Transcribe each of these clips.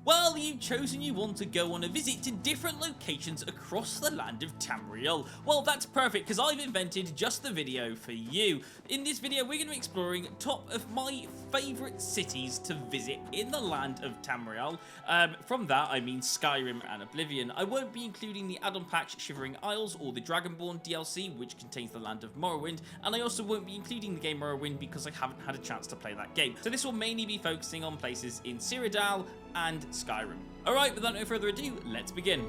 Well, you've chosen you want to go on a visit to different locations across the land of Tamriel. Well, that's perfect because I've invented just the video for you. In this video, we're going to be exploring top of my favourite cities to visit in the land of Tamriel. From that, I mean Skyrim and Oblivion. I won't be including the add-on patch Shivering Isles or the Dragonborn DLC, which contains the land of Morrowind, and I also won't be including the game Morrowind because I haven't had a chance to play that game. So this will mainly be focusing on places in Cyrodiil and Skyrim. Alright, without no further ado, let's begin.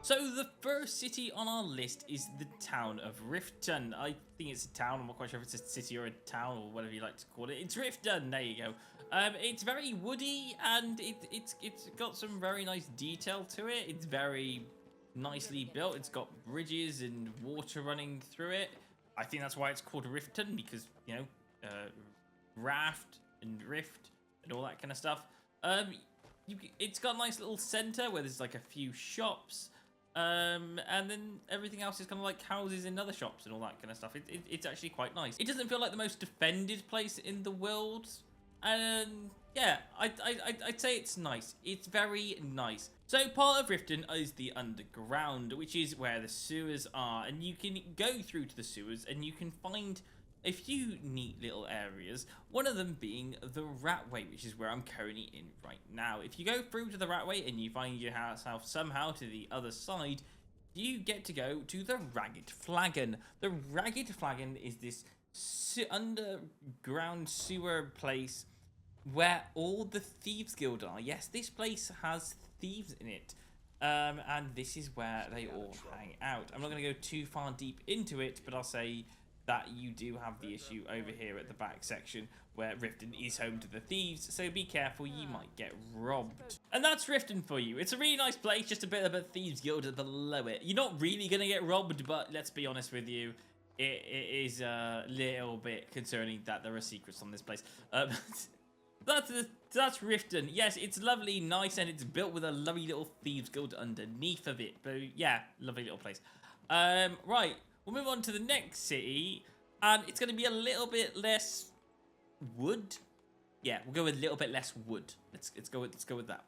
So the first city on our list is the town of Riften. I think it's a town, I'm not quite sure if it's a city or a town or whatever you like to call it. It's Riften, there you go. It's very woody and it's got some very nice detail to it. It's very nicely built. It's got bridges and water running through it. I think that's why it's called Riften, because, you know, raft and rift and all that kind of stuff. It's got a nice little centre where there's like a few shops, and then everything else is kind of like houses and other shops and all that kind of stuff. It's actually quite nice. It doesn't feel like the most defended place in the world, and yeah, I'd say it's nice. It's very nice. So part of Riften is the underground, which is where the sewers are, and you can go through to the sewers and you can find a few neat little areas, one of them being the Ratway, which is where I'm currently in right now. If you go through to the Ratway and you find yourself somehow to the other side, you get to go to the Ragged Flagon. The Ragged Flagon is this underground sewer place where all the Thieves Guild are. Yes, this place has thieves in it, and this is where they all hang out. I'm not going to go too far deep into it, but I'll say that you do have the issue over here at the back section where Riften is home to the thieves, so be careful, you might get robbed. And that's Riften for you. It's a really nice place, just a bit of a Thieves Guild below it. You're not really going to get robbed, but let's be honest with you, it is a little bit concerning that there are secrets on this place. That's Riften. Yes, it's lovely, nice, and it's built with a lovely little Thieves Guild underneath of it. But yeah, lovely little place. Right, we'll move on to the next city, and it's going to be a little bit less wood. Yeah, we'll go with a little bit less wood. Let's go with that.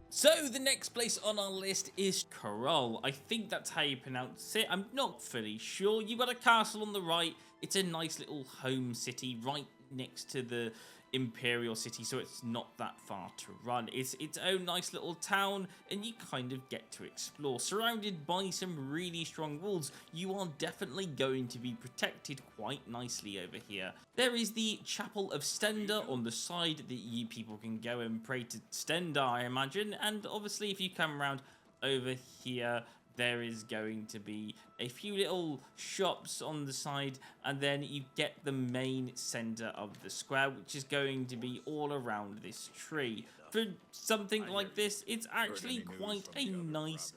So the next place on our list is Corol. I think that's how you pronounce it. I'm not fully sure. You've got a castle on the right. It's a nice little home city right next to the Imperial City, so it's not that far to run. It's its own nice little town, and you kind of get to explore. Surrounded by some really strong walls, you are definitely going to be protected quite nicely over here. There is the Chapel of Stenda on the side that you people can go and pray to Stenda, I imagine, and obviously if you come around over here, there is going to be a few little shops on the side, and then you get the main center of the square, which is going to be all around this tree. For something like this, it's actually quite a nice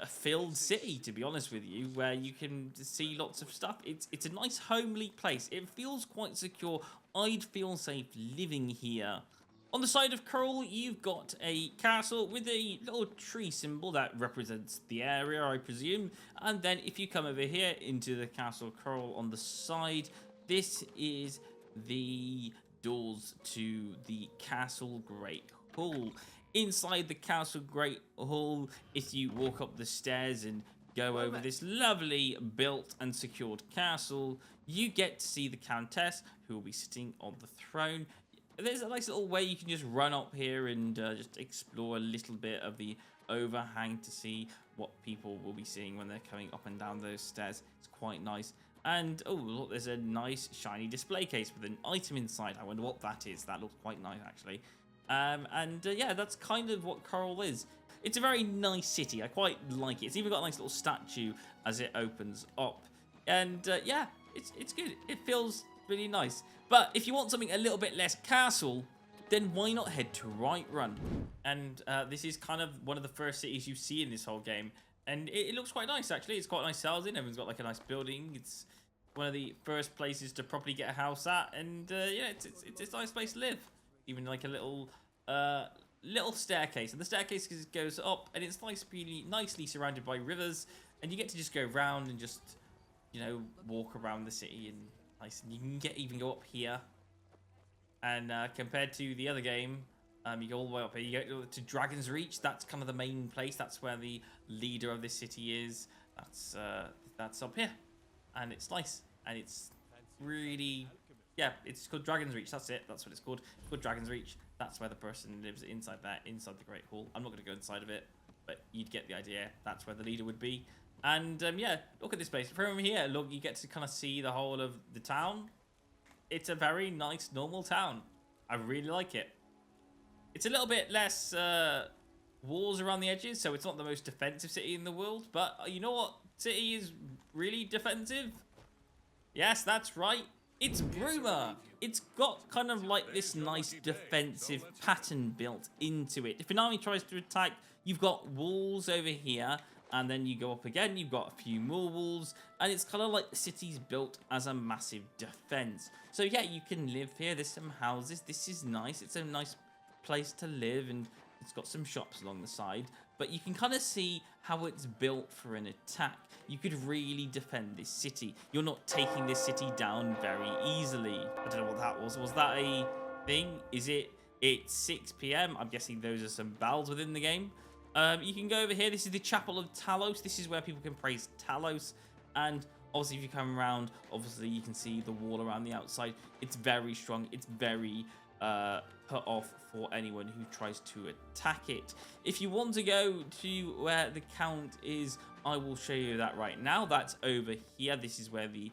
filled city, to be honest with you, where you can see lots of stuff. It's a nice homely place. It feels quite secure. I'd feel safe living here. On the side of Corol, you've got a castle with a little tree symbol that represents the area, I presume. And then if you come over here into the Castle Corol on the side, this is the doors to the Castle Great Hall. Inside the Castle Great Hall, if you walk up the stairs and go over this lovely built and secured castle, you get to see the Countess, who will be sitting on the throne. There's a nice little way you can just run up here and just explore a little bit of the overhang to see what people will be seeing when they're coming up and down those stairs. It's quite nice. And, oh, look, there's a nice shiny display case with an item inside. I wonder what that is. That looks quite nice, actually. Yeah, that's kind of what Corol is. It's a very nice city. I quite like it. It's even got a nice little statue as it opens up. And, yeah, it's good. It feels really nice. But if you want something a little bit less castle, then why not head to Whiterun? And this is kind of one of the first cities you see in this whole game. And it looks quite nice, actually. It's quite nice housing. Everyone's got like a nice building. It's one of the first places to properly get a house at. And yeah, it's a nice place to live. Even like a little staircase. And the staircase goes up, and it's really nicely surrounded by rivers. And you get to just go around and just, you know, walk around the city and Nice. And you can even go up here. And compared to the other game, you go all the way up here. You go to Dragon's Reach. That's kind of the main place. That's where the leader of this city is. That's up here, and it's nice. And it's really, yeah, it's called Dragon's Reach. That's it. That's what it's called. It's called Dragon's Reach. That's where the person lives inside there, inside the Great Hall. I'm not going to go inside of it, but you'd get the idea. That's where the leader would be. And yeah, look at this place. From here, look, you get to kind of see the whole of the town. It's a very nice, normal town. I really like it. It's a little bit less walls around the edges, so it's not the most defensive city in the world. But you know what city is really defensive? Yes, that's right. It's Bruma. It's got kind of like this nice defensive pattern built into it. If an army tries to attack, you've got walls over here, and then you go up again, you've got a few more walls, and it's kind of like the city's built as a massive defense. So yeah, you can live here. There's some houses. This is nice. It's a nice place to live, and it's got some shops along the side. But you can kind of see how it's built for an attack. You could really defend this city. You're not taking this city down very easily. I don't know what that was. Was that a thing? Is it? It's 6 p.m. I'm guessing those are some bells within the game. You can go over here. This is the Chapel of Talos. This is where people can praise Talos. And obviously, if you come around, obviously you can see the wall around the outside. It's very strong. It's very put off for anyone who tries to attack it. If you want to go to where the Count is, I will show you that right now. That's over here. This is where the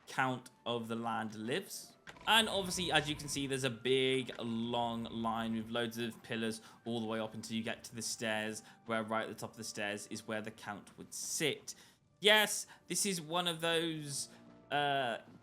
Count of the land lives. And obviously, as you can see, there's a big, long line with loads of pillars all the way up until you get to the stairs, where right at the top of the stairs is where the Count would sit. Yes, this is one of those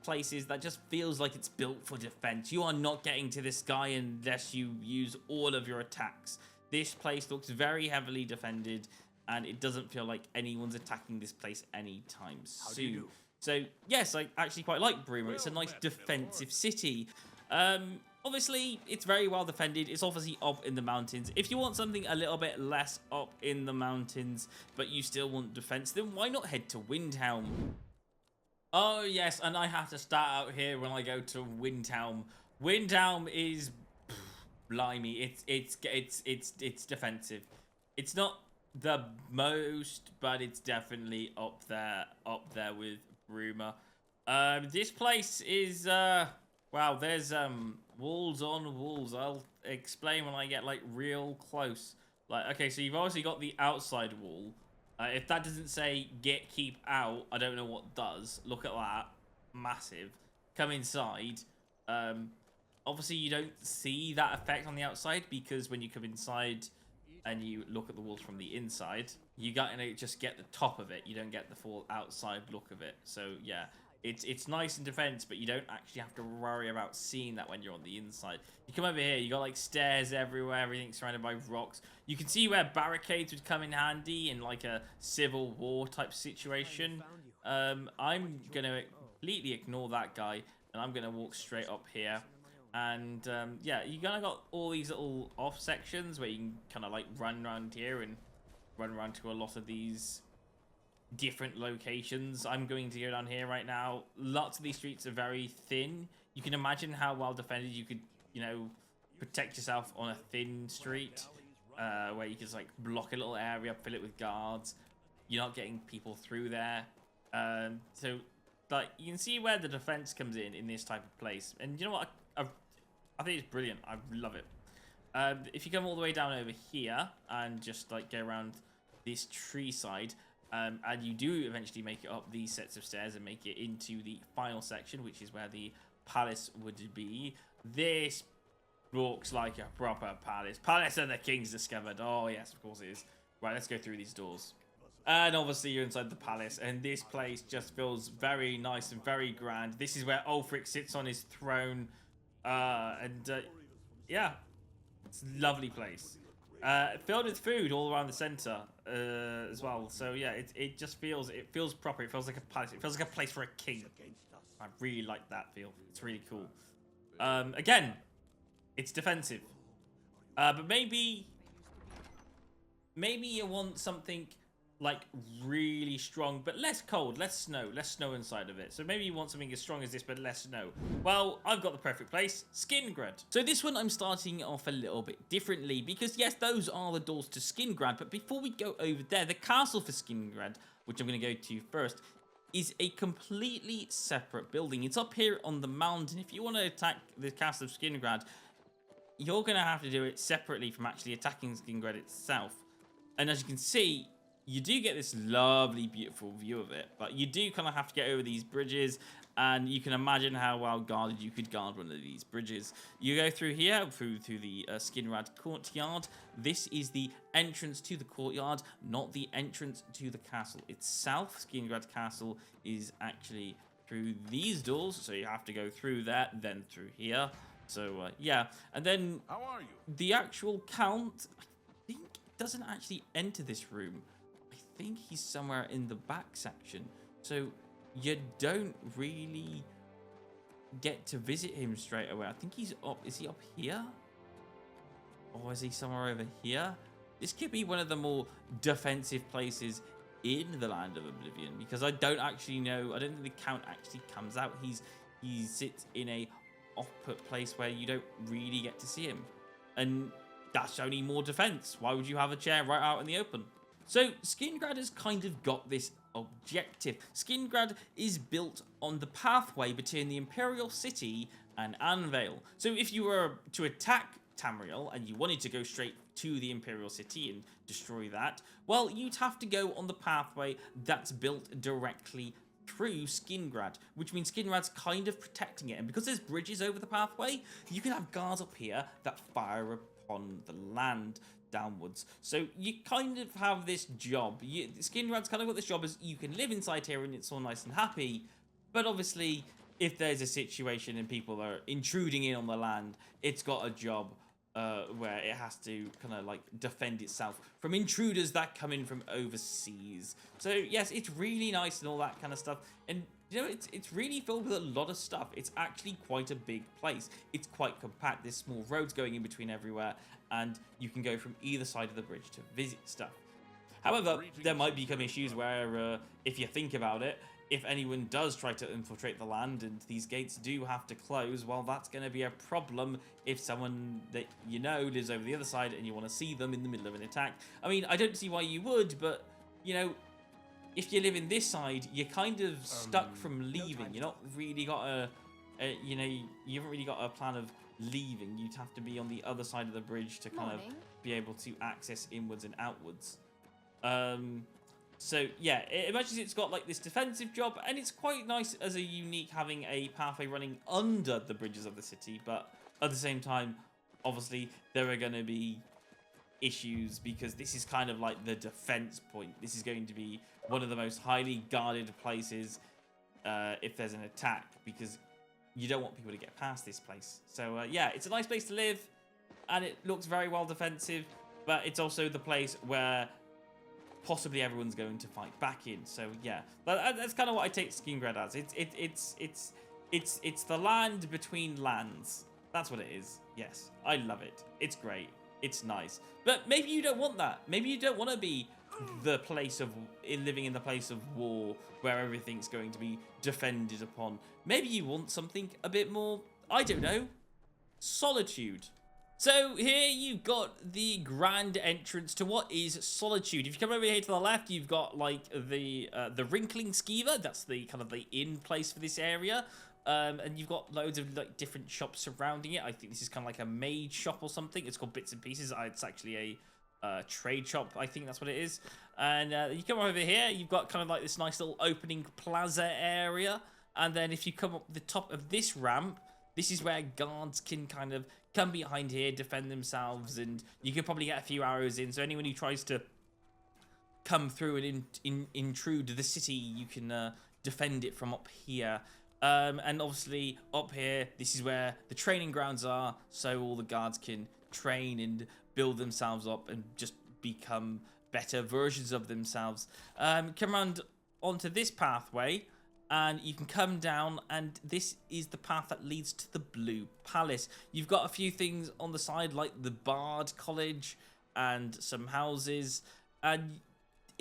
places that just feels like it's built for defense. You are not getting to this guy unless you use all of your attacks. This place looks very heavily defended, and it doesn't feel like anyone's attacking this place anytime soon. So yes, I actually quite like Bruma. It's a nice defensive city. Obviously, it's very well defended. It's obviously up in the mountains. If you want something a little bit less up in the mountains, but you still want defense, then why not head to Windhelm? Oh yes, and I have to start out here when I go to Windhelm. Windhelm is blimey. It's defensive. It's not the most, but it's definitely up there with Bruma. This place is wow. There's walls on walls. I'll explain when I get like real close. Like okay, so you've obviously got the outside wall. If that doesn't say keep out, I don't know what does. Look at that. Massive. Come inside. Obviously, you don't see that effect on the outside because when you come inside and you look at the walls from the inside, you got to just get the top of it. You don't get the full outside look of it. So, yeah. It's nice in defense, but you don't actually have to worry about seeing that when you're on the inside. You come over here, you got like stairs everywhere, everything's surrounded by rocks. You can see where barricades would come in handy in like a civil war type situation. I'm gonna completely ignore that guy, and I'm gonna walk straight up here. And yeah, you kind of got all these little off sections where you can kind of like run around here and run around to a lot of these different locations. I'm going to go down here right now. Lots of these streets are very thin. You can imagine how well defended you could, you know, protect yourself on a thin street where you just like block a little area, fill it with guards. You're not getting people through there. So like you can see where the defense comes in this type of place. And you know what? I think it's brilliant. I love it. If you come all the way down over here and just like go around this tree side, and you do eventually make it up these sets of stairs and make it into the final section, which is where the palace would be. This looks like a proper palace. Palace of the Kings discovered. Oh, yes, of course it is. Right, let's go through these doors. And obviously you're inside the palace, and this place just feels very nice and very grand. This is where Ulfric sits on his throne. Yeah, it's a lovely place. Filled with food all around the center as well. So yeah, it just feels proper. It feels like a palace. It feels like a place for a king. I really like that feel. It's really cool. Again, it's defensive, but maybe you want something like really strong, but less cold, less snow inside of it. So maybe you want something as strong as this, but less snow. Well, I've got the perfect place, Skingrad. So this one I'm starting off a little bit differently because yes, those are the doors to Skingrad, but before we go over there, the castle for Skingrad, which I'm going to go to first, is a completely separate building. It's up here on the mountain. If you want to attack the castle of Skingrad, you're going to have to do it separately from actually attacking Skingrad itself. And as you can see, you do get this lovely, beautiful view of it, but you do kind of have to get over these bridges, and you can imagine how well guarded you could guard one of these bridges. You go through here, through the Skingrad courtyard. This is the entrance to the courtyard, not the entrance to the castle itself. Skingrad Castle is actually through these doors, so you have to go through there, then through here. So, yeah, and then How are you? the actual count, I think, doesn't actually enter this room. I think he's somewhere in the back section, so you don't really get to visit him straight away. I think he's up. Is he up here? Or is he somewhere over here? This could be one of the more defensive places in the Land of Oblivion, because I don't actually know. I don't think the count actually comes out. He sits in a off-put place where you don't really get to see him, and that's only more defense. Why would you have a chair right out in the open? So Skingrad has kind of got this objective. Skingrad is built on the pathway between the Imperial City and Anvale. So if you were to attack Tamriel and you wanted to go straight to the Imperial City and destroy that, well, you'd have to go on the pathway that's built directly through Skingrad, which means Skingrad's kind of protecting it. And because there's bridges over the pathway, you can have guards up here that fire upon the land downwards. So you kind of have this job. Skinrad's kind of got this job as you can live inside here and it's all nice and happy, but obviously if there's a situation and people are intruding in on the land, it's got a job where it has to kind of like defend itself from intruders that come in from overseas. So yes, it's really nice and all that kind of stuff, and you know, it's really filled with a lot of stuff. It's actually quite a big place. It's quite compact. There's small roads going in between everywhere, and you can go from either side of the bridge to visit stuff. However, there might become issues where, if you think about it, if anyone does try to infiltrate the land and these gates do have to close, well, that's going to be a problem if someone that you know lives over the other side and you want to see them in the middle of an attack. I mean, I don't see why you would, but, you know, if you live in this side, you're kind of stuck from leaving. You're not really got you know, you haven't really got a plan of leaving. You'd have to be on the other side of the bridge to kind of be able to access inwards and outwards. So yeah, it imagines it's got like this defensive job, and it's quite nice as a unique having a pathway running under the bridges of the city, but at the same time, obviously, there are going to be issues because this is kind of like the defense point. This is going to be one of the most highly guarded places if there's an attack, because you don't want people to get past this place. So yeah, it's a nice place to live, and it looks very well defensive, but it's also the place where possibly everyone's going to fight back in. So yeah, that's kind of what I take Skingrad as. It's the land between lands. That's what it is. Yes, I love it. It's great. It's nice. But maybe you don't want that. Maybe you don't want to be the place of living in the place of war where everything's going to be defended upon. Maybe you want something a bit more, I don't know, solitude. So here you've got the grand entrance to what is Solitude. If you come over here to the left, you've got like the Wrinkling Skeever. That's the kind of the in place for this area. And you've got loads of like different shops surrounding it. I think this is kind of like a maid shop or something. It's called Bits and Pieces. It's actually a trade shop. I think that's what it is. And you come over here, you've got kind of like this nice little opening plaza area. And then if you come up the top of this ramp, this is where guards can kind of come behind here, defend themselves, and you can probably get a few arrows in. So anyone who tries to come through and intrude the city, you can defend it from up here. And obviously up here, this is where the training grounds are, so all the guards can train and build themselves up and just become better versions of themselves. Come around onto this pathway, and you can come down, and this is the path that leads to the Blue Palace. You've got a few things on the side, like the Bard College and some houses, and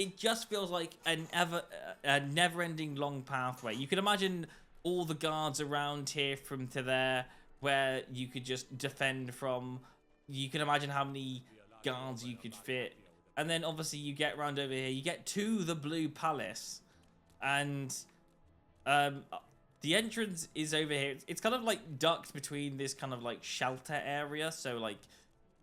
it just feels like a never-ending long pathway. You can imagine all the guards around here from to there, where you could just defend from. You can imagine how many guards you could fit. And then obviously you get around over here, you get to the Blue Palace, and the entrance is over here. It's kind of like ducked between this kind of like shelter area, so like,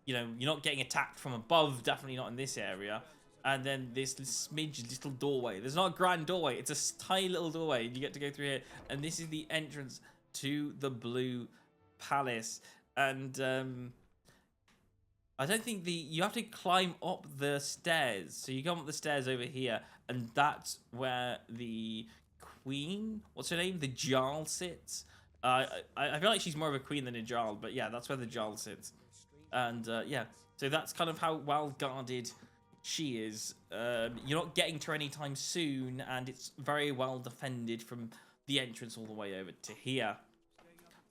you know, you're not getting attacked from above, definitely not in this area. And then this smidge little doorway. There's not a grand doorway, it's a tiny little doorway, and you get to go through here. And this is the entrance to the Blue Palace. And I don't think you have to climb up the stairs. So you come up the stairs over here, and that's where the queen, what's her name? The Jarl sits. I feel like she's more of a queen than a Jarl, but yeah, that's where the Jarl sits. And yeah, so that's kind of how well guarded she is. You're not getting to her anytime soon, and it's very well defended from the entrance all the way over to here.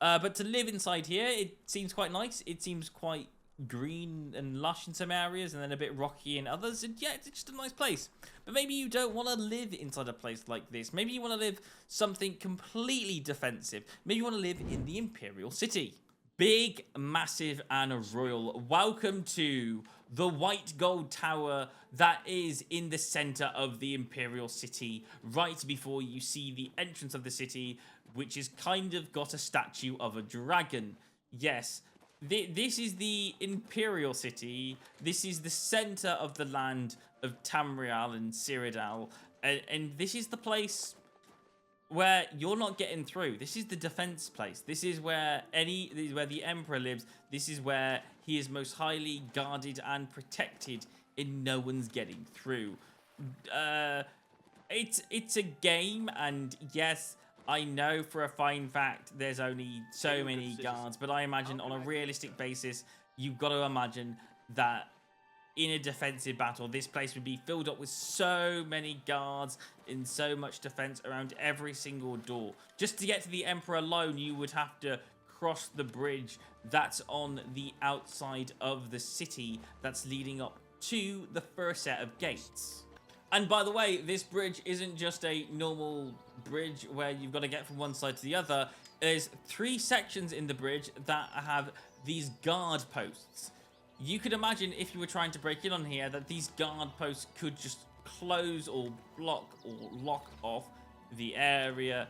But to live inside here, it seems quite nice. It seems quite green and lush in some areas, and then a bit rocky in others. And yeah, it's just a nice place. But maybe you don't want to live inside a place like this. Maybe you want to live something completely defensive. Maybe you want to live in the Imperial City. Big, massive, and royal. Welcome to the white gold tower that is in the center of the Imperial City, right before you see the entrance of the city, which is kind of got a statue of a dragon. Yes, this is the Imperial City. This is the center of the land of Tamriel and Cyrodiil, and this is the place where you're not getting through. This is the defense place. This is where the Emperor lives. This is where he is most highly guarded and protected, and no one's getting through. It's a game, and yes, I know for a fine fact there's only so many guards, but I imagine on a realistic basis, you've got to imagine that in a defensive battle, this place would be filled up with so many guards and so much defense around every single door. Just to get to the Emperor alone, you would have to cross the bridge that's on the outside of the city that's leading up to the first set of gates. And by the way, this bridge isn't just a normal bridge where you've got to get from one side to the other. There's 3 sections in the bridge that have these guard posts. You could imagine if you were trying to break in on here that these guard posts could just close or block or lock off the area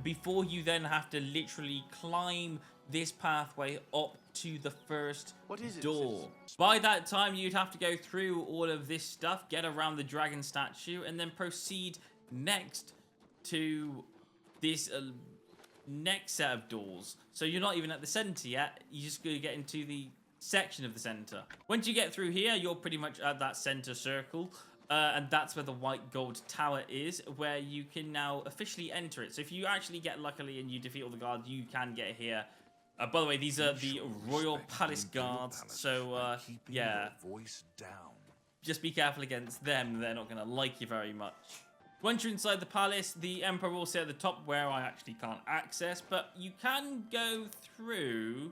before you then have to literally climb this pathway up to the first door. By that time, you'd have to go through all of this stuff, get around the dragon statue, and then proceed next to this next set of doors. So you're not even at the center yet. You just go get into the section of the center. Once you get through here, you're pretty much at that center circle, and that's where the white gold tower is, where you can now officially enter it. So if you actually get luckily and you defeat all the guards, you can get here. By the way, these are the Royal Palace guards, so yeah, just be careful against them. They're not going to like you very much. Once you're inside the palace, the Emperor will sit at the top, where I actually can't access, but you can go through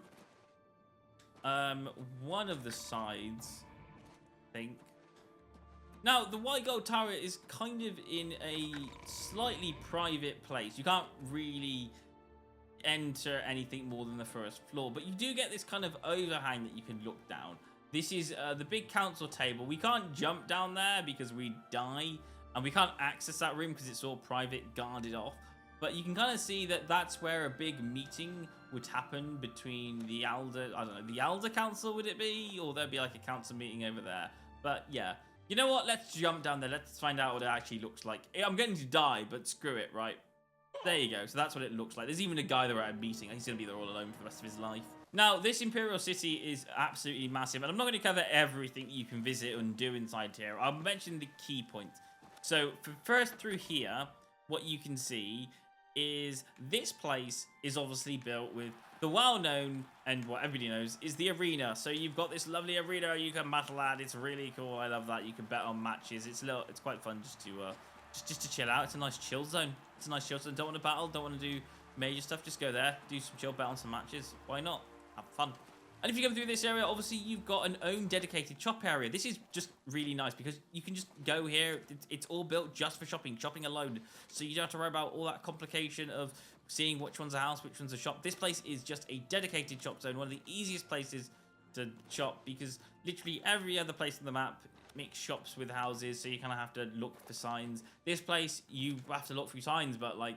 one of the sides, I think. Now, the White Gold Tower is kind of in a slightly private place. You can't really enter anything more than the first floor, but you do get this kind of overhang that you can look down. This is the big council table. We can't jump down there because we die, and we can't access that room because it's all private, guarded off. But you can kind of see that that's where a big meeting would happen between the Elder, I don't know, the Elder Council would it be? Or there'd be like a council meeting over there. But yeah, you know what? Let's jump down there. Let's find out what it actually looks like. I'm going to die, but screw it, right? There you go. So that's what it looks like. There's even a guy there at a meeting. He's going to be there all alone for the rest of his life. Now, this Imperial City is absolutely massive, and I'm not going to cover everything you can visit and do inside here. I'll mention the key points. So, first through here, what you can see is this place is obviously built with the well-known, and what everybody knows, is the arena. So you've got this lovely arena you can battle at. It's really cool. I love that. You can bet on matches. It's quite fun just to chill out. It's a nice chill zone. It's a nice chill zone. Don't want to battle, don't want to do major stuff. Just go there, do some chill, bet on some matches. Why not? Have fun. And if you come through this area, obviously you've got an own dedicated shop area. This is just really nice because you can just go here. It's all built just for shopping alone. So you don't have to worry about all that complication of seeing which one's a house, which one's a shop. This place is just a dedicated shop zone, one of the easiest places to shop because literally every other place on the map makes shops with houses, so you kind of have to look for signs. This place, you have to look through signs, but like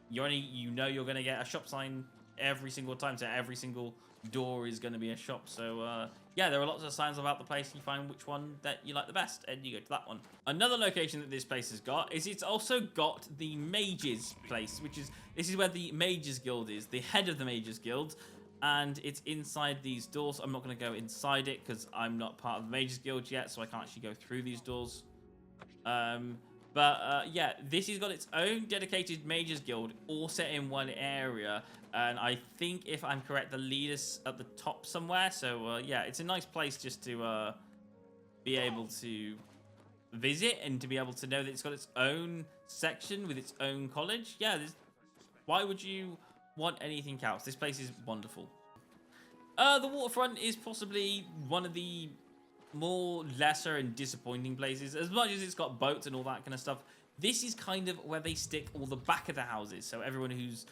you're going to get a shop sign every single time, so every single door is going to be a shop. So yeah, there are lots of signs about the place. You find which one that you like the best and you go to that one. Another location that this place has got is it's also got the Mages place, this is where the Mages Guild is, the head of the Mages Guild, and it's inside these doors. I'm not going to go inside it because I'm not part of the Mages Guild yet, so I can't actually go through these doors. Yeah, this has got its own dedicated Mages Guild, all set in one area. And I think, if I'm correct, the leader's at the top somewhere. So, yeah, it's a nice place just to be able to visit and to be able to know that it's got its own section with its own college. Yeah, why would you want anything else? This place is wonderful. The waterfront is possibly one of the more lesser and disappointing places. As much as it's got boats and all that kind of stuff, this is kind of where they stick all the back of the houses. So everyone who's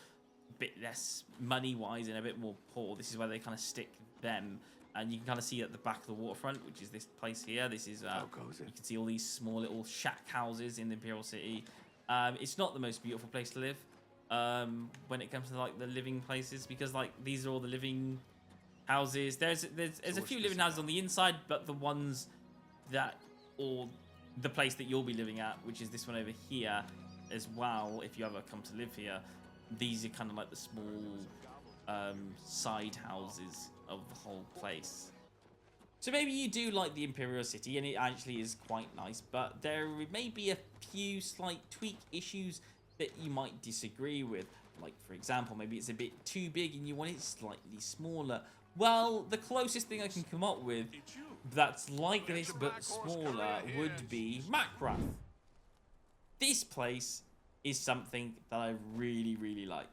a bit less money-wise and a bit more poor, this is where they kind of stick them. And you can kind of see at the back of the waterfront, which is this place here. This is, you can see all these small little shack houses in the Imperial City. It's not the most beautiful place to live when it comes to like the living places, because like these are all the living houses. There's a few living houses on the inside, but the ones that, or the place that you'll be living at, which is this one over here as well, if you ever come to live here, these are kind of like the small side houses of the whole place. So maybe you do like the Imperial City, and it actually is quite nice, but there may be a few slight tweak issues that you might disagree with. Like, for example, maybe it's a bit too big and you want it slightly smaller. Well, the closest thing I can come up with that's like this but smaller would be Macrath. This place is something that I really, really like.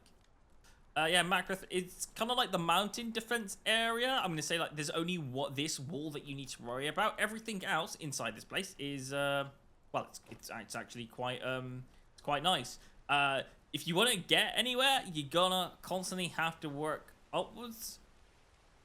Yeah, Macrath, it's kind of like the mountain defense area. I'm going to say like there's only this wall that you need to worry about. Everything else inside this place is, well, it's actually quite nice. If you want to get anywhere, you're gonna constantly have to work upwards.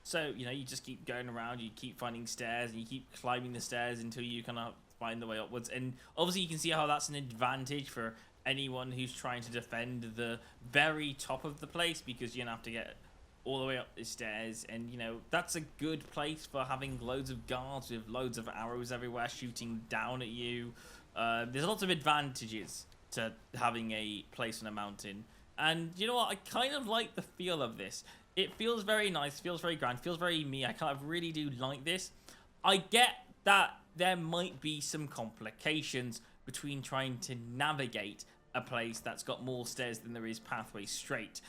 So, you know, you just keep going around, you keep finding stairs, and you keep climbing the stairs until you kind of find the way upwards. And obviously you can see how that's an advantage for anyone who's trying to defend the very top of the place, because you're gonna have to get all the way up the stairs. And, you know, that's a good place for having loads of guards with loads of arrows everywhere shooting down at you. There's lots of advantages to having a place on a mountain. And you know what, I kind of like the feel of this. It feels very nice, feels very grand, feels very me. I kind of really do like this. I get that there might be some complications between trying to navigate a place that's got more stairs than there is pathways straight.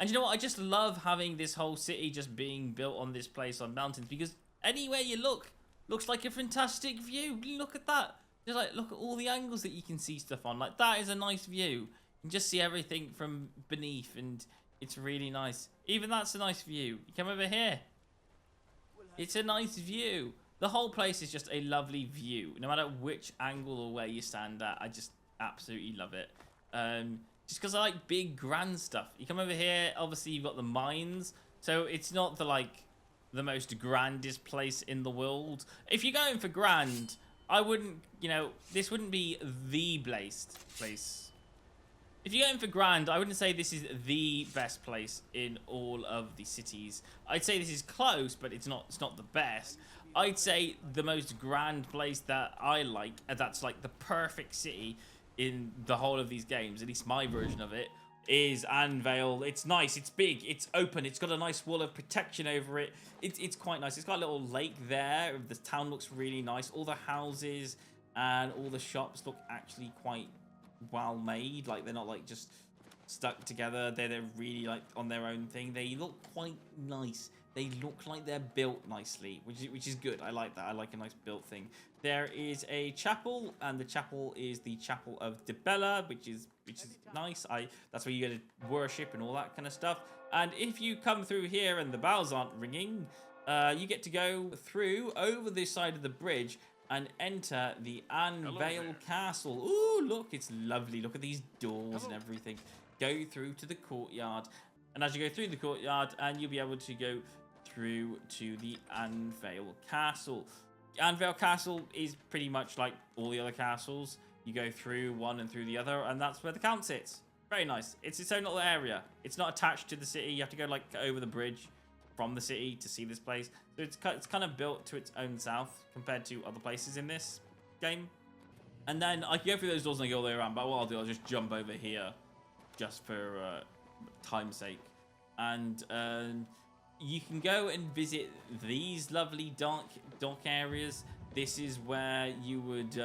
And you know what, I just love having this whole city just being built on this place on mountains, because anywhere you look, looks like a fantastic view. Look at that. Just like, look at all the angles that you can see stuff on. Like, that is a nice view. You can just see everything from beneath, and it's really nice. Even that's a nice view. You come over here. It's a nice view. The whole place is just a lovely view. No matter which angle or where you stand at, I just absolutely love it. Just because I like big, grand stuff. You come over here, obviously you've got the mines. So it's not the most grandest place in the world. If you're going for grand, I wouldn't, you know, this wouldn't be the place. If you're going for grand, I wouldn't say this is the best place in all of the cities. I'd say this is close, but it's not the best. I'd say the most grand place that I like, and that's like the perfect city in the whole of these games, at least my version of it, is Anvale. It's nice, it's big, it's open, it's got a nice wall of protection over it. It's quite nice. It's got a little lake there. The town looks really nice. All the houses and all the shops look actually quite well made. Like, they're not like just stuck together. They're really like on their own thing. They look quite nice. They look like they're built nicely, which is good. I like that. I like a nice built thing. There is a chapel, and the chapel is the Chapel of Dibella, which is nice. That's where you go to worship and all that kind of stuff. And if you come through here and the bells aren't ringing, you get to go through over this side of the bridge and enter the Anvale Castle. Ooh, look, it's lovely. Look at these doors and everything. Go through to the courtyard. And as you go through the courtyard, and you'll be able to go through to the Anvale Castle. Anvale Castle is pretty much like all the other castles. You go through one and through the other, and that's where the count sits. Very nice. It's its own little area. It's not attached to the city. You have to go like over the bridge from the city to see this place. So it's kind of built to its own self compared to other places in this game. And then I can go through those doors and I go all the way around, but what I'll do, I'll just jump over here just for time's sake. And you can go and visit these lovely dock areas. This is where you would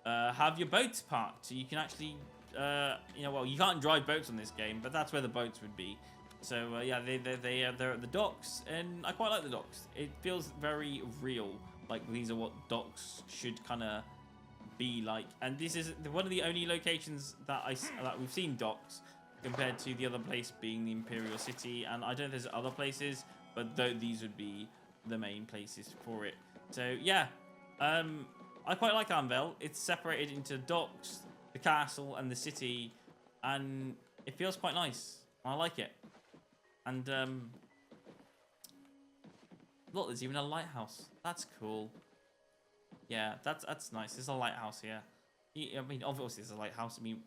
have your boats parked. So you can actually, well, you can't drive boats on this game, but that's where the boats would be. So yeah, they're at the docks, and I quite like the docks. It feels very real, like these are what docks should kind of be like. And this is one of the only locations that we've seen docks compared to the other place being the Imperial City. And I don't know if there's other places, but these would be the main places for it. So yeah, I quite like Anvale. It's separated into docks, the castle, and the city, and it feels quite nice. I like it. And look, there's even a lighthouse. That's cool. Yeah, that's nice. There's a lighthouse here. I mean, obviously there's a lighthouse. I mean,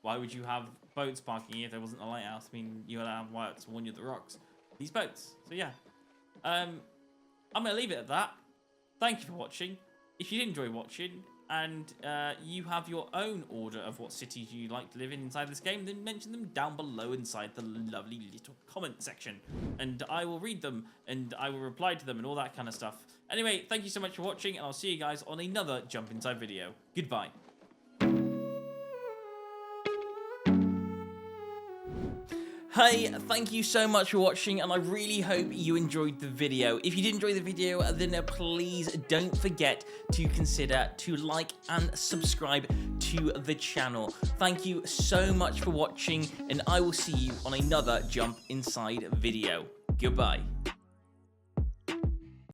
why would you have boats parking here if there wasn't a lighthouse? I mean, you would have why to warn you of the rocks. These boats. So yeah, I'm gonna leave it at that. Thank you for watching. If you did enjoy watching, and you have your own order of what cities you like to live in inside this game, then mention them down below inside the lovely little comment section, and I will read them and I will reply to them and all that kind of stuff. Anyway, thank you so much for watching, and I'll see you guys on another Jump Inside video. Goodbye. Hey, thank you so much for watching, and I really hope you enjoyed the video. If you did enjoy the video, then please don't forget to consider to like and subscribe to the channel. Thank you so much for watching, and I will see you on another Jump Inside video. Goodbye.